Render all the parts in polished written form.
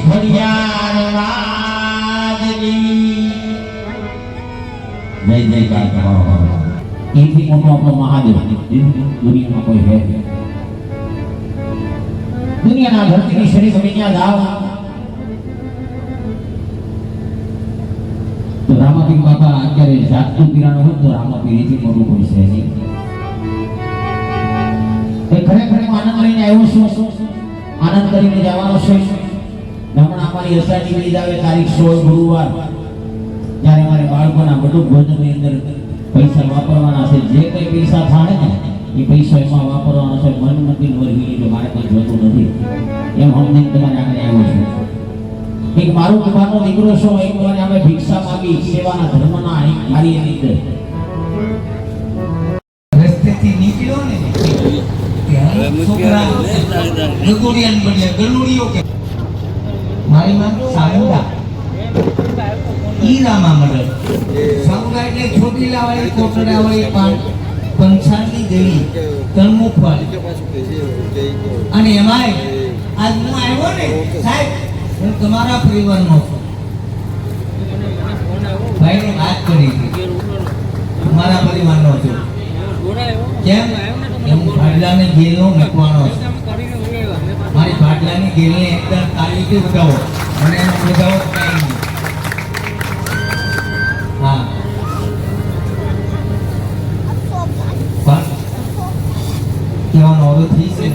ખડિયાર વાદની જય જયકાર કરો એથી મોટો આપણો મહાદેવ દુનિયામાં કોઈ હે દુનિયાના ધરતીની શરીર ગમે ત્યાં જાઓ તો રામાપીર બાપા અત્યારે જાગતું પીરાણું હોય તો રામાપીરથી મોટું કોઈ છે નહીં એ ખરેખર આનંદ લઈને આવ્યો છું આનંદ કરીને જવાનો છે હમણાં અમારી અષાઢી બીજ આવે તારીખ 16 ગુરુવાર જ્યારે અમારે બાળકોના બધું ભોજનની અંદર પૈસા વાપરવાના છે જે કંઈ પૈસા થાય ને એ પૈસા એમાં વાપરવાના છે મન મંદિર વર્ગી જો મારે કંઈ જોતું નથી એમ અમને તમારે આગળ આવ્યો છું એક મારું કુમારનો દીકરો છો એક વાર અમે ભિક્ષા માંગી સેવાના ધર્મના એક કાર્યની અંદર રસ્તેથી નીકળ્યો ને છોકરા ગલુડિયાન બન્યા ગલુડિયો કે મારી માં સામુંડા ઈ રામા મંડળ સામુંડા એટલે છોકરીલા વાળી કોટડા વાળી પંચાણની દેવી તણમુખ વાળી અને એમાંય આજ હું આવ્યો ને સાહેબ હું તમારા પરિવારનો છું ભાઈને વાત કરી તમારા પરિવારનો છું કેમ હું ભાડલાને ગેલનો મૂકવાનો છે મારી ભાડલાની ગેલને એકદમ તાલીથી બતાવો મને એનો બતાવો કઈ નહીં હા પણ કહેવાનો ઓરો થઈ છે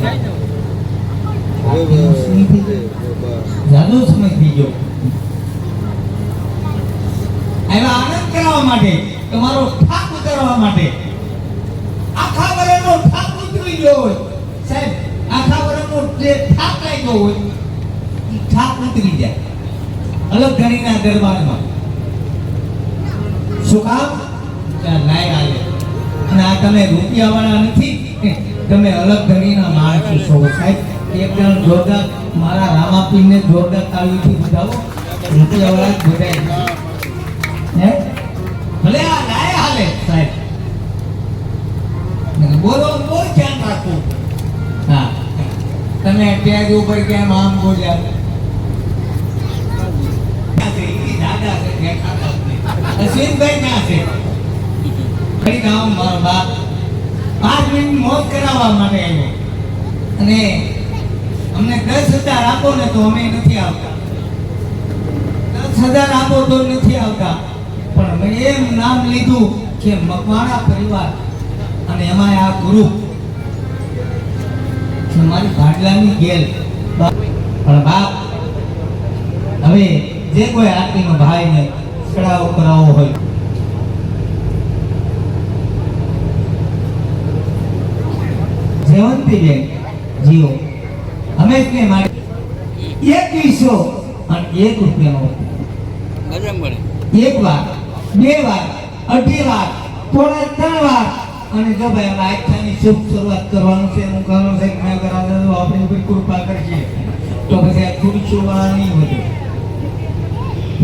જાદુ સમય થઈ ગયો એવા આનંદ કરાવવા માટે તમારો થાક ઉતારવા માટે આખા વરનો થાક ઉતરી ગયો હોય સાહેબ આખા વરનો જે થાક લાગ્યો હોય એ થાક ઉતરી જાય અલગ ઘણીના દરબારમાં શું કામ લાય આવે અને આ તમે રૂપિયાવાળા નથી તમે અલગ ઘણીના માણસો છો સાહેબ એકદમ જોરદાર મારા રામાપીરને જોરદાર તાળીથી બતાવો રૂપિયાવાળા જ બધાય હે ભલે આ લાય હાલે સાહેબ બોલો બહુ ધ્યાન રાખવું હા તમે ત્યાં ઉપર કેમ આમ બોલ્યા અશ્વિનભાઈ ક્યાં છે કઈ ગામ મારો બાપ 5 મિનિટ મોજ કરાવવા માટે આવ્યો અને અમને 10,000 આપો ને તો અમે નથી આવતા 10,000 આપો તો નથી આવતા પણ મેં એમ નામ લીધું કે મકવાણા પરિવાર અને એમાં આ ગુરુ મારી ભાડલાની ગેલ પણ બાપ હવે જે કોઈ આરતીનો ભાઈ ને ચડાવો કરાવો હોય જયવંતીબેન જીઓ અમે જ માટે 2100 અને 1 રૂપિયાનો એક વાર બે વાર અઢી વાર થોડા 3 વાર અને જો ભાઈ આપણે આજની શુભ શરૂઆત કરવાનું છે હું કહું છે કે કરાવે તો આપણી ઉપર કૃપા કરશે તો પછી આ ખુરશીઓ વાળા નહીં વધે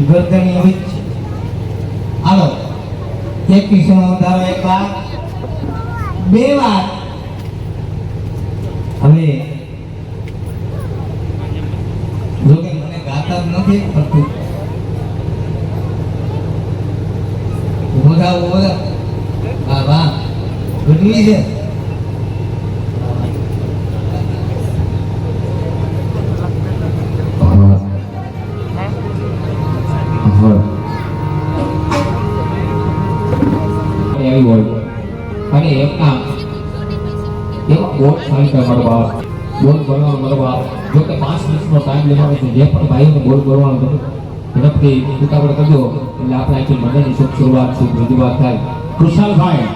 ગરદની હોય છે હાલો 2100 ધારો એક વાર બે વાર હવે જોકે મને ગાતા નથી પડતું બોલા બોલા બાબા ગઢવી છે અને એમના એવા બોર્ડ સાહિત્ય મારો બાપ બોર્ડ બોલવાનો મારો બાપ જો કે 5 મિનિટનો ટાઈમ લેવાનો છે જે પણ ભાઈઓને બોર્ડ બોલવાનો છે ઝડપથી ઉતાવળ કરજો એટલે આપણે આખી મંડળની શુભ શરૂઆત શુભ રજૂઆત થાય કુશાલભાઈ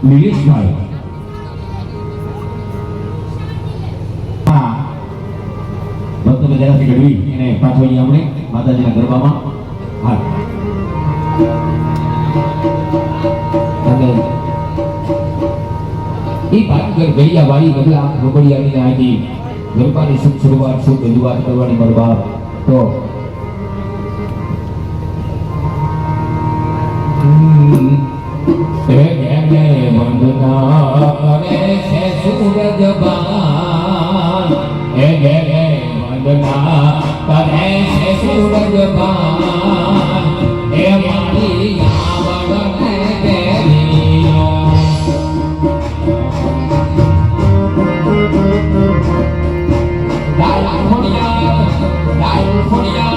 નિલેશભાઈ હા ભક્તોને જરાથી ગઢવી એને પાછો અહીંયા આપણે માતાજીના ગરબામાં હાલ અને એ ભાગર ગળિયા વાળી ગગલા ગોબડિયાની આજી ગરબાની શુભ શરૂઆત શુભ રજૂઆત કરવાની મારો બાપ તો વંદના કરે છે સૂરજ બાન એ વંદના કરે છે સૂરજ ભાન એ મારી આવડને કેરીઓ ડાલ ફોડિયા ડાલ ફોડિયા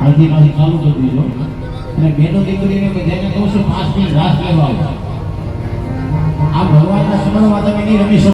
આજથી પાછી ચાલુ કરી દીધો અને બેનો દીકરીને બધાને કહું છું 5 મિનિટ રાસ લેવા આવો. આ ભગવાનના સમયમાં તમે નહીં રમી શકો.